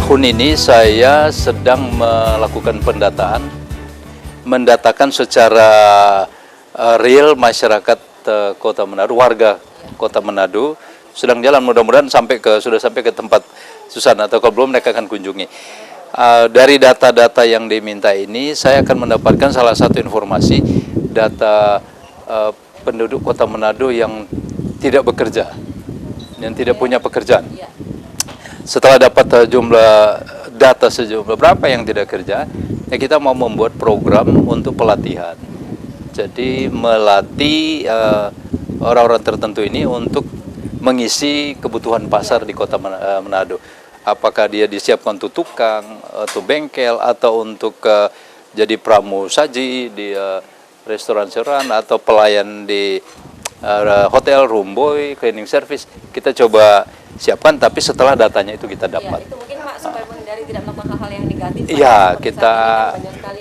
tahun ini saya sedang melakukan pendataan, mendatakan secara real masyarakat Kota Manado, warga Kota Manado sedang jalan, mudah-mudahan sudah sampai ke tempat Susan, atau kalau belum mereka akan kunjungi. Dari data-data yang diminta ini saya akan mendapatkan salah satu informasi data penduduk Kota Manado yang tidak bekerja, yang tidak punya pekerjaan. Setelah dapat jumlah data sejumlah berapa yang tidak kerja, ya kita mau membuat program untuk pelatihan. Jadi melatih orang-orang tertentu ini untuk mengisi kebutuhan pasar di Kota Manado. Apakah dia disiapkan untuk tukang, atau bengkel, atau untuk jadi pramusaji di restoran-restoran, atau pelayan di hotel, room boy, cleaning service. Kita coba siapkan, tapi setelah datanya itu kita dapat. Ya, itu mungkin Pak supaya menghindari tidak melakukan hal-hal yang negatif.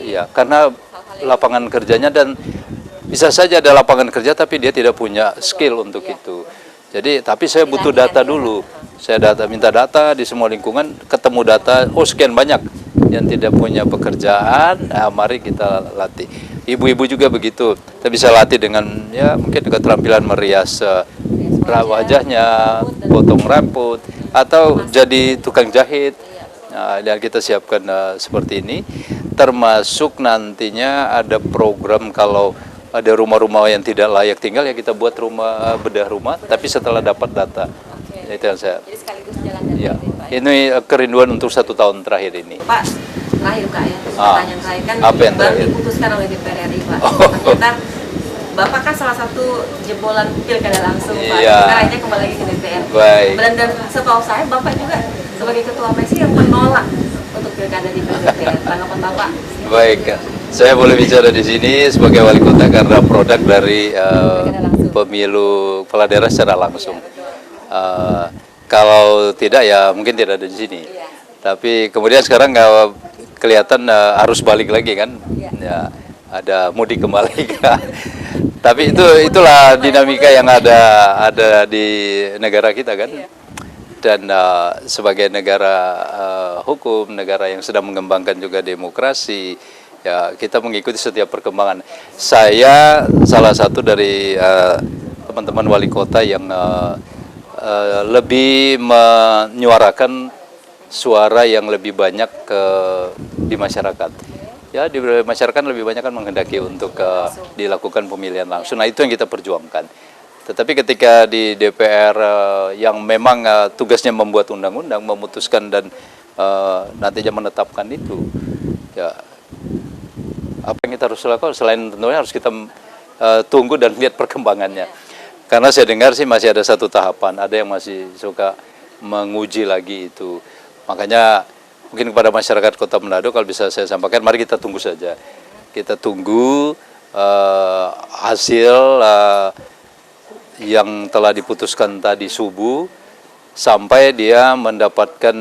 Iya, karena lapangan kerjanya, dan bisa saja ada lapangan kerja tapi dia tidak punya skill untuk itu. Jadi, tapi saya butuh data dulu. Saya minta data di semua lingkungan, ketemu data, oh sekian banyak yang tidak punya pekerjaan, mari kita latih. Ibu-ibu juga begitu, kita bisa latih dengan ya mungkin keterampilan merias wajahnya, potong rambut, atau jadi tukang jahit. Nah, dan kita siapkan seperti ini, termasuk nantinya ada program kalau ada rumah-rumah yang tidak layak tinggal, ya kita buat rumah, bedah rumah, tapi setelah dapat data. Itu yang saya. Jadi sekaligus jalan dan Ya, ini kerinduan untuk 1 tahun terakhir ini. Pak, terakhir Kak ya, pertanyaan terakhir kan baru diputuskan oleh DPR RI Pak. Ternyata Bapak kan salah satu jebolan pilkada langsung Pak. Kita akhirnya kembali lagi ke DPR. Baik. Dan setahu saya Bapak juga sebagai ketua PSI yang menolak untuk pilkada di DPR. Tanggapan Bapak? Baik, saya boleh bicara di sini sebagai wali kota karena produk dari pemilu kepala daerah secara langsung. Kalau tidak ya mungkin tidak ada di sini. Tapi kemudian sekarang kelihatan harus balik lagi kan? Ya, ada mudik kembali. Tapi itulah dinamika yang ada di negara kita kan. Dan sebagai negara hukum, negara yang sedang mengembangkan juga demokrasi, ya kita mengikuti setiap perkembangan. Saya salah satu dari teman-teman wali kota yang lebih menyuarakan suara yang lebih banyak di masyarakat. Ya, di masyarakat lebih banyak kan menghendaki untuk dilakukan pemilihan langsung. Nah, itu yang kita perjuangkan. Tetapi ketika di DPR yang memang tugasnya membuat undang-undang, memutuskan dan nantinya menetapkan itu, ya apa yang kita harus lakukan selain tentunya harus kita tunggu dan lihat perkembangannya. Karena saya dengar sih masih ada satu tahapan, ada yang masih suka menguji lagi itu. Makanya mungkin kepada masyarakat Kota Manado kalau bisa saya sampaikan, mari kita tunggu saja. Kita tunggu hasil yang telah diputuskan tadi subuh sampai dia mendapatkan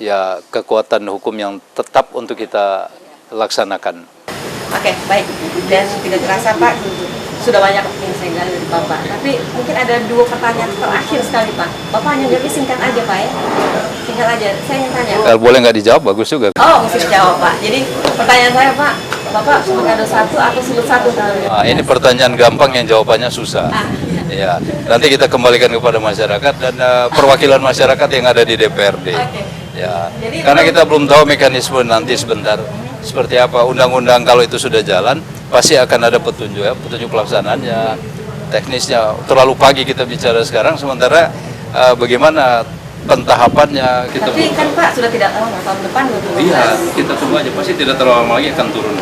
ya kekuatan hukum yang tetap untuk kita laksanakan. Oke, baik. Dan tidak terasa Pak, sudah banyak yang saya gali dari Bapak. Tapi mungkin ada 2 pertanyaan terakhir sekali Pak. Bapak hanya jawabnya singkat aja Pak ya. Singkat aja. Saya ingin tanya. Kalau boleh nggak dijawab bagus juga. Oh, mesti dijawab Pak. Jadi pertanyaan saya Pak, Bapak sebut ada 1 atau sebut 1? Ini pertanyaan gampang yang jawabannya susah. Ya, nanti kita kembalikan kepada masyarakat dan perwakilan masyarakat yang ada di DPRD. Ya, karena kita belum tahu mekanisme nanti sebentar seperti apa undang-undang. Kalau itu sudah jalan, pasti akan ada petunjuk ya, petunjuk pelaksanaannya, teknisnya. Terlalu pagi kita bicara sekarang, sementara bagaimana pentahapannya kita. Tapi kan Pak sudah tidak lama, tahun depan 2015. Iya, kita tunggu aja, pasti tidak terlalu lama lagi akan turun.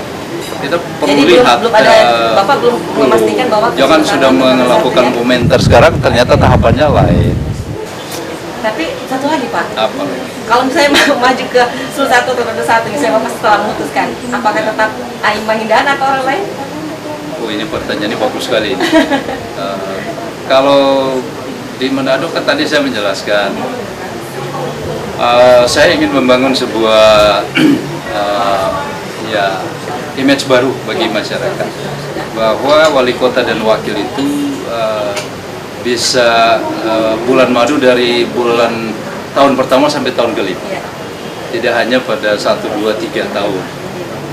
Kita perlu jadi lihat. Belum ada, Bapak belum memastikan bahwa jangan sudah melakukan komentar sekarang, ternyata tahapannya lain. Tapi satu lagi Pak. Apa? Kalau misalnya maju ke Sul 1 atau Roda 1, misalnya Bapak setelah memutuskan, apakah tetap Aimah Hindan atau orang lain? Oh, ini pertanyaannya bagus sekali. Kalau di Manado kan tadi saya menjelaskan, saya ingin membangun sebuah ya image baru bagi masyarakat, bahwa wali kota dan wakil itu bisa bulan madu dari bulan tahun pertama sampai tahun kelima. Iya. Tidak hanya pada 1, 2, 3 tahun.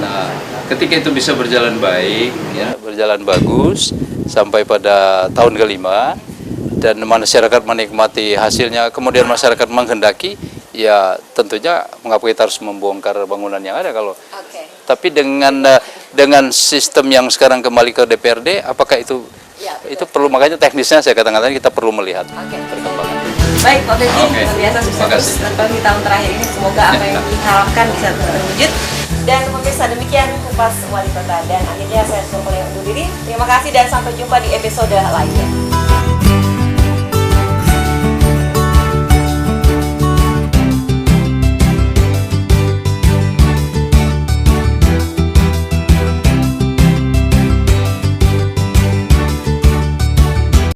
Nah, ketika itu bisa berjalan baik, ya, berjalan bagus sampai pada tahun kelima dan masyarakat menikmati hasilnya, kemudian masyarakat menghendaki, ya tentunya mengapa kita harus membongkar bangunan yang ada kalau. Oke. Tapi dengan sistem yang sekarang kembali ke DPRD, apakah itu Ya, betul. itu perlu, makanya teknisnya saya katakan kita perlu melihat Oke. perkembangan. Baik, Pak Fethi, Oke. luar biasa Terima sukses kasih. di tahun terakhir ini. Semoga apa yang diharapkan bisa terwujud. Dan pemirsa, demikian kupas wali kota. Dan akhirnya saya Surya undur diri. Terima kasih dan sampai jumpa di episode lainnya.